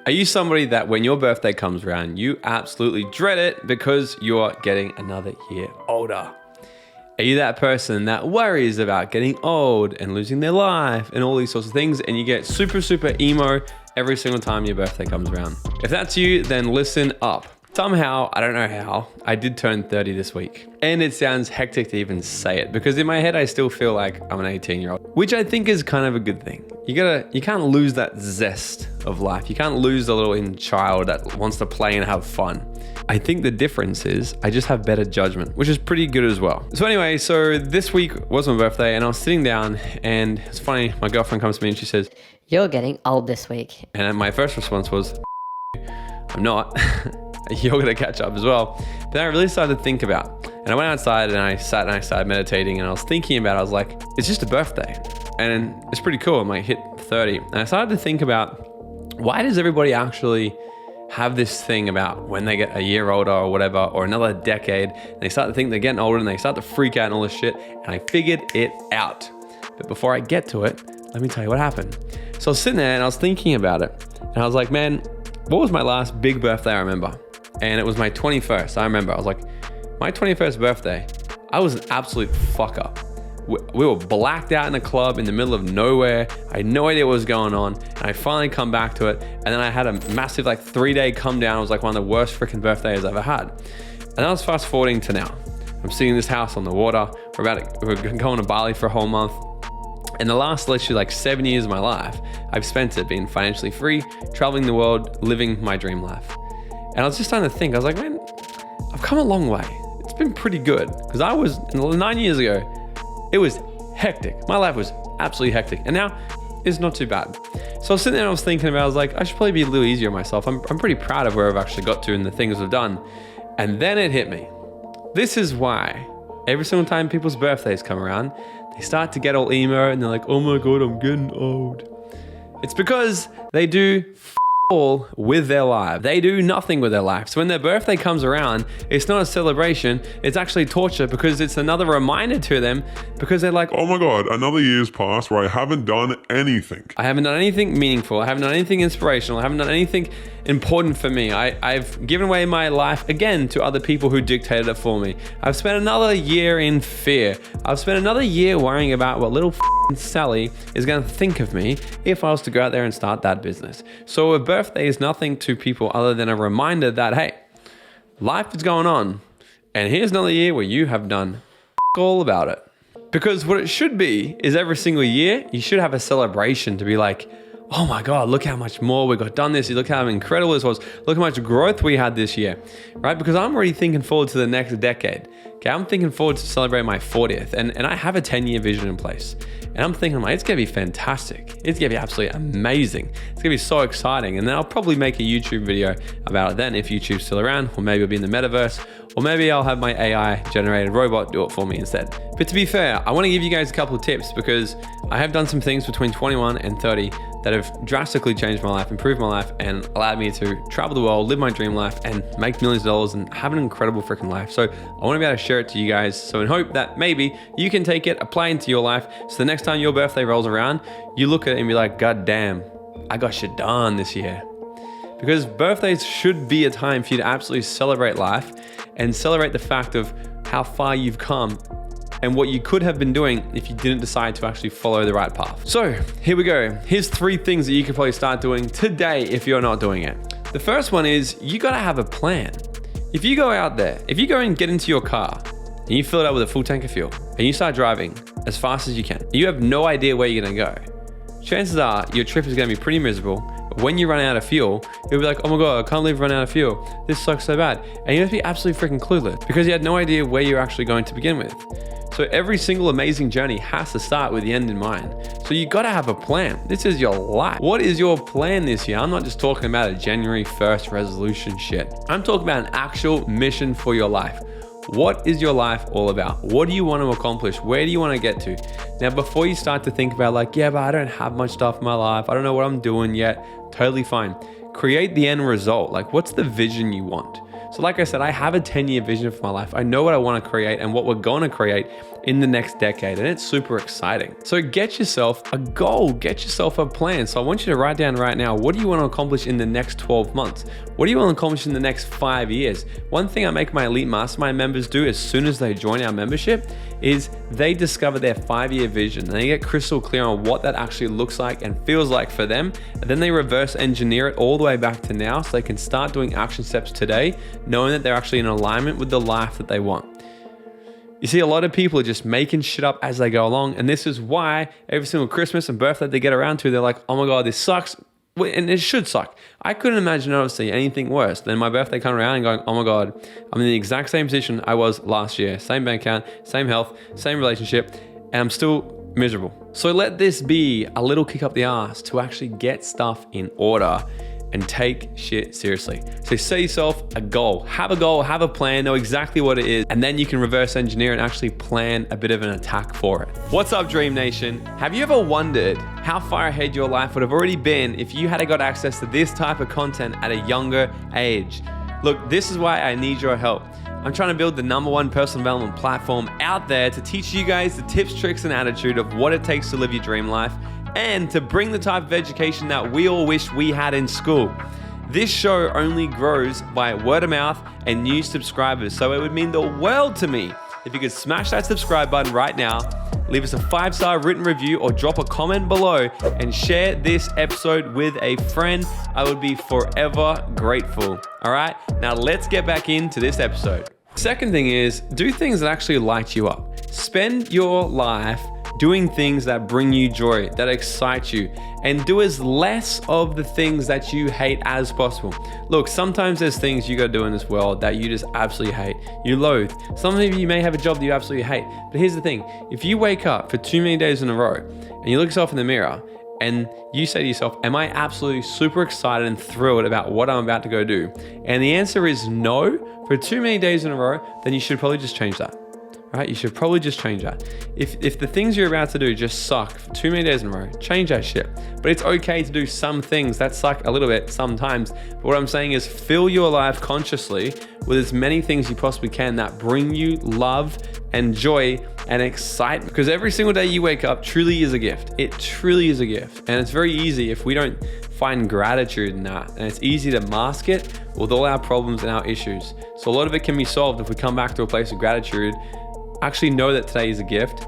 Are you somebody that when your birthday comes around, you absolutely dread it because you're getting another year older? Are you that person that worries about getting old and losing their life and all these sorts of things, and you get super, super emo every single time your birthday comes around? If that's you, then listen up. Somehow, I don't know how, I did turn 30 this week. And it sounds hectic to even say it because in my head, I still feel like I'm an 18-year-old, which I think is kind of a good thing. You can't lose that zest of life. You can't lose the little inner child that wants to play and have fun. I think the difference is I just have better judgment, which is pretty good as well. So anyway, so this week was my birthday and I was sitting down and it's funny, my girlfriend comes to me and she says, "You're getting old this week." And my first response was, "I'm not." You're gonna catch up as well. But then I really started to think about, and I went outside and I sat and I started meditating and I was thinking about it. I was like, it's just a birthday and it's pretty cool. I might hit 30. And I started to think about, why does everybody actually have this thing about when they get a year older or whatever, or another decade, and they start to think they're getting older and they start to freak out and all this shit. And I figured it out. But before I get to it, let me tell you what happened. So I was sitting there and I was thinking about it. And I was like, man, what was my last big birthday I remember? And it was my 21st. I remember, I was like, my 21st birthday, I was an absolute fuck up. We were blacked out in a club in the middle of nowhere. I had no idea what was going on. And I finally come back to it. And then I had a massive 3-day come down. It was like one of the worst freaking birthdays I've ever had. And I was fast forwarding to now. I'm sitting in this house on the water. We're going to Bali for a whole month. And the last literally 7 years of my life, I've spent it being financially free, traveling the world, living my dream life. And I was just starting to think, I was like, man, I've come a long way. It's been pretty good. Because 9 years ago, it was hectic. My life was absolutely hectic. And now it's not too bad. So I was sitting there and I was thinking about, I was like, I should probably be a little easier on myself. I'm pretty proud of where I've actually got to and the things I've done. And then it hit me. This is why every single time people's birthdays come around, they start to get all emo and they're like, oh my God, I'm getting old. It's because they do all with their life. They do nothing with their life. So when their birthday comes around, it's not a celebration, it's actually torture because it's another reminder to them because they're like, oh my God, another year's passed where I haven't done anything. I haven't done anything meaningful. I haven't done anything inspirational. I haven't done anything important for me. I've given away my life again to other people who dictated it for me. I've spent another year in fear. I've spent another year worrying about what little Sally is going to think of me if I was to go out there and start that business. So a birthday is nothing to people other than a reminder that, hey, life is going on and here's another year where you have done all about it. Because what it should be is every single year you should have a celebration to be like, oh my God, look how much more we got done this year. Look how incredible this was. Look how much growth we had this year, right? Because I'm already thinking forward to the next decade. Okay, I'm thinking forward to celebrate my 40th and I have a 10-year vision in place. And I'm thinking, it's gonna be fantastic. It's gonna be absolutely amazing. It's gonna be so exciting. And then I'll probably make a YouTube video about it then if YouTube's still around, or maybe it'll be in the metaverse, or maybe I'll have my AI generated robot do it for me instead. But to be fair, I wanna give you guys a couple of tips because I have done some things between 21 and 30 that have drastically changed my life, improved my life, and allowed me to travel the world, live my dream life, and make millions of dollars and have an incredible freaking life. So I want to be able to share it to you guys. So in hope that maybe you can take it, apply it into your life. So the next time your birthday rolls around, you look at it and be like, God damn, I got shit done this year. Because birthdays should be a time for you to absolutely celebrate life and celebrate the fact of how far you've come and what you could have been doing if you didn't decide to actually follow the right path. So here we go. Here's 3 things that you could probably start doing today if you're not doing it. The first one is you gotta have a plan. If you go out there, if you go and get into your car and you fill it up with a full tank of fuel and you start driving as fast as you can, you have no idea where you're gonna go. Chances are your trip is gonna be pretty miserable. But when you run out of fuel, you'll be like, oh my God, I can't believe I ran out of fuel. This sucks so bad. And you have to be absolutely freaking clueless because you had no idea where you're actually going to begin with. So every single amazing journey has to start with the end in mind. So you gotta have a plan. This is your life. What is your plan this year? I'm not just talking about a January 1st resolution shit. I'm talking about an actual mission for your life. What is your life all about? What do you want to accomplish? Where do you want to get to? Now, before you start to think about yeah, but I don't have much stuff in my life. I don't know what I'm doing yet. Totally fine. Create the end result. What's the vision you want? So like I said, I have a 10-year vision for my life. I know what I want to create and what we're going to create in the next decade, and it's super exciting. So get yourself a goal, get yourself a plan. So I want you to write down right now, what do you want to accomplish in the next 12 months? What do you want to accomplish in the next 5 years? One thing I make my Elite Mastermind members do as soon as they join our membership is they discover their 5-year vision and they get crystal clear on what that actually looks like and feels like for them. And then they reverse engineer it all the way back to now so they can start doing action steps today, knowing that they're actually in alignment with the life that they want. You see, a lot of people are just making shit up as they go along. And this is why every single Christmas and birthday they get around to, they're like, oh my God, this sucks. And it should suck. I couldn't imagine, honestly, anything worse than my birthday coming around and going, oh my God, I'm in the exact same position I was last year. Same bank account, same health, same relationship, and I'm still miserable. So let this be a little kick up the ass to actually get stuff in order and take shit seriously. So set yourself a goal, have a plan, know exactly what it is, and then you can reverse engineer and actually plan a bit of an attack for it. What's up, Dream Nation? Have you ever wondered how far ahead your life would have already been if you had got access to this type of content at a younger age? Look, this is why I need your help. I'm trying to build the #1 personal development platform out there to teach you guys the tips, tricks, and attitude of what it takes to live your dream life, and to bring the type of education that we all wish we had in school. This show only grows by word of mouth and new subscribers, so it would mean the world to me if you could smash that subscribe button right now, leave us a 5-star written review, or drop a comment below and share this episode with a friend. I would be forever grateful. All right, now let's get back into this episode. Second thing is, do things that actually light you up. Spend your life doing things that bring you joy, that excite you, and do as less of the things that you hate as possible. Look, sometimes there's things you gotta do in this world that you just absolutely hate, you loathe. Some of you may have a job that you absolutely hate, but here's the thing, if you wake up for too many days in a row and you look yourself in the mirror and you say to yourself, am I absolutely super excited and thrilled about what I'm about to go do? And the answer is no, for too many days in a row, then you should probably just change that. Right? You should probably just change that. If the things you're about to do just suck for too many days in a row, change that shit. But it's okay to do some things that suck a little bit sometimes. But what I'm saying is fill your life consciously with as many things you possibly can that bring you love and joy and excitement. Because every single day you wake up truly is a gift. It truly is a gift. And it's very easy if we don't find gratitude in that. And it's easy to mask it with all our problems and our issues. So a lot of it can be solved if we come back to a place of gratitude, actually know that today is a gift,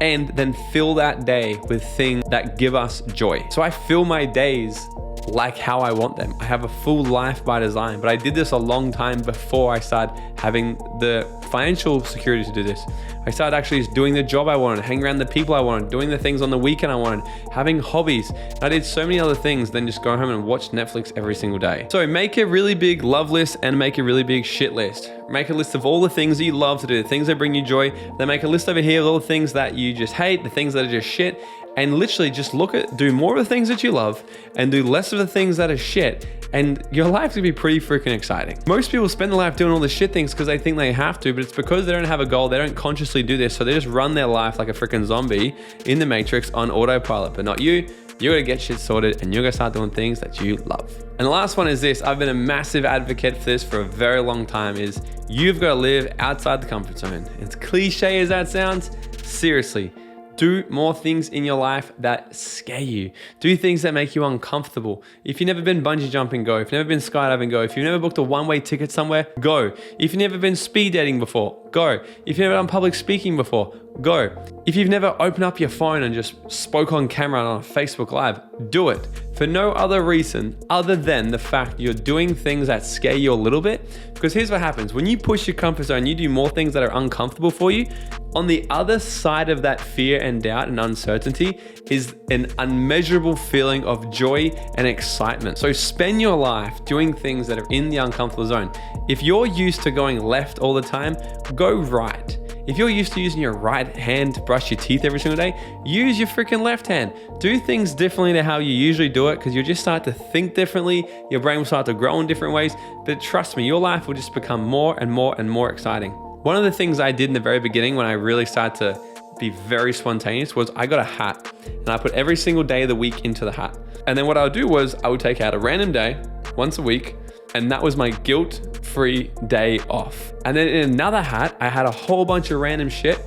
and then fill that day with things that give us joy. So I fill my days like how I want them. I have a full life by design, but I did this a long time before I started having the financial security to do this. I started actually just doing the job I wanted, hanging around the people I wanted, doing the things on the weekend I wanted, having hobbies. I did so many other things than just go home and watch Netflix every single day. So make a really big love list and make a really big shit list. Make a list of all the things that you love to do, the things that bring you joy. Then make a list over here of all the things that you just hate, the things that are just shit. And literally just do more of the things that you love and do less of the things that are shit. And your life's gonna be pretty freaking exciting. Most people spend their life doing all the shit things because they think they have to, but it's because they don't have a goal. They don't consciously do this. So they just run their life like a freaking zombie in the Matrix on autopilot, but not you. You're gonna get shit sorted and you're gonna start doing things that you love. And the last one is this. I've been a massive advocate for this for a very long time, is you've got to live outside the comfort zone. As cliche as that sounds, seriously, do more things in your life that scare you. Do things that make you uncomfortable. If you've never been bungee jumping, go. If you've never been skydiving, go. If you've never booked a one-way ticket somewhere, go. If you've never been speed dating before, go. If you've never done public speaking before, go. If you've never opened up your phone and just spoke on camera on a Facebook Live, do it. For no other reason other than the fact you're doing things that scare you a little bit. Because here's what happens. When you push your comfort zone, you do more things that are uncomfortable for you. On the other side of that fear and doubt and uncertainty is an unmeasurable feeling of joy and excitement. So spend your life doing things that are in the uncomfortable zone. If you're used to going left all the time, go right. If you're used to using your right hand to brush your teeth every single day, use your freaking left hand. Do things differently to how you usually do it, because you'll just start to think differently. Your brain will start to grow in different ways. But trust me, your life will just become more and more and more exciting. One of the things I did in the very beginning when I really started to be very spontaneous was I got a hat and I put every single day of the week into the hat. And then what I would do was I would take out a random day once a week, And that was my guilt-free day off. And then in another hat, I had a whole bunch of random shit,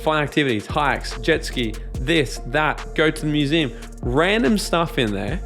fun activities, hikes, jet ski, this, that, go to the museum, random stuff in there.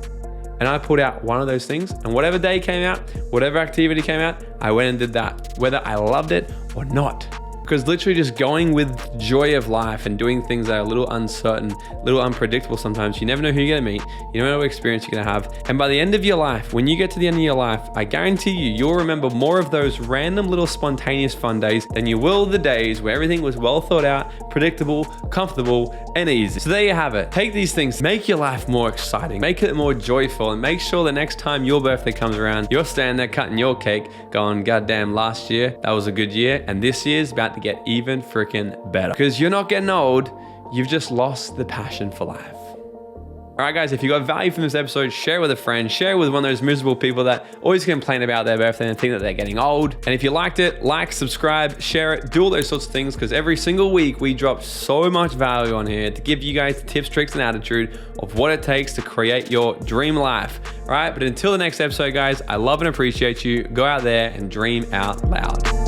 And I pulled out one of those things, and whatever day came out, whatever activity came out, I went and did that, whether I loved it or not. Because literally just going with joy of life and doing things that are a little uncertain, a little unpredictable sometimes. You never know who you're gonna meet. You never know what experience you're gonna have. And by the end of your life, when you get to the end of your life, I guarantee you'll remember more of those random little spontaneous fun days than you will the days where everything was well thought out, predictable, comfortable, and easy. So there you have it. Take these things, make your life more exciting, make it more joyful, and make sure the next time your birthday comes around, you're standing there cutting your cake going, goddamn, last year, that was a good year, and this year's about to get even freaking better. Because you're not getting old, you've just lost the passion for life. All right, guys, if you got value from this episode, share it with a friend, share it with one of those miserable people that always complain about their birthday and think that they're getting old. And if you liked it, like, subscribe, share it, do all those sorts of things, because every single week we drop so much value on here to give you guys the tips, tricks, and attitude of what it takes to create your dream life. All right, but until the next episode, guys, I love and appreciate you. Go out there and dream out loud.